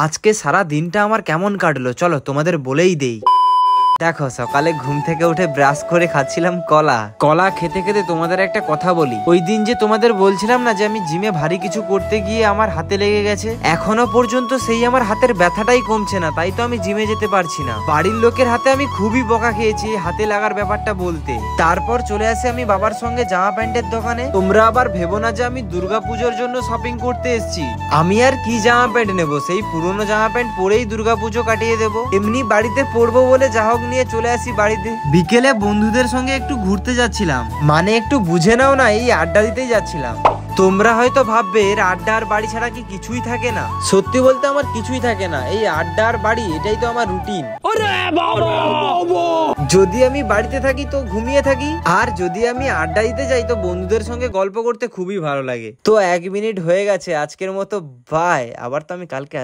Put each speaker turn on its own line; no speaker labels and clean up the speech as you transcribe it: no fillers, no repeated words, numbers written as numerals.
আজকে সারা দিনটা আমার কেমন কাটলো চলো তোমাদের বলেই দেই। দেখো, সকালে ঘুম থেকে উঠে ব্রাশ করে খাচ্ছিলাম কলা। কলা খেতে খেতে তোমাদের একটা কথা বলি। ওই দিন যে তোমাদের বলছিলাম না যে আমি জিমে ভারী কিছু করতে গিয়ে আমার হাতে লেগে গেছে, এখনো পর্যন্ত সেই আমার হাতের ব্যথাটাই কমছে না। তাই তো আমি জিমে যেতে পারছি না। বাড়ির লোকের হাতে আমি খুবই বকা খেয়েছি হাতে লাগার ব্যাপারটা বলতে। তারপর চলে আসি আমি বাবার সঙ্গে জামা প্যান্টের দোকানে। তোমরা আবার ভেবো না যে আমি দুর্গাপুজোর জন্য শপিং করতে এসেছি। আমি আর কি জামা প্যান্ট নেবো, সেই পুরনো জামা প্যান্ট পরেই দুর্গাপুজো কাটিয়ে দেবো। এমনি বাড়িতে পরবো বলে যা হোক নিয়ে চলে আসি বাড়িতে। বিকেলে বন্ধুদের সঙ্গে একটু ঘুরতে যাচ্ছিলাম, মানে একটু বুঝে নাও না, এই আড্ডা দিতেই যাচ্ছিলাম। তোমরা হয়তো ভাববে এর আড্ডা আর বাড়ি ছাড়া কি কিছুই থাকে না। সত্যি বলতে আমার কিছুই থাকে না, এই আড্ডা আর বাড়ি এটাই তো আমার রুটিন। যদি আমি বাড়িতে থাকি তো ঘুমিয়ে থাকি, আর যদি আমি আড্ডা দিতে যাই তো বন্ধুদের সঙ্গে গল্প করতে খুবই ভালো লাগে। তো 1 মিনিট হয়ে গেছে আজকের মতো, বাই। আবার তো আমি কালকে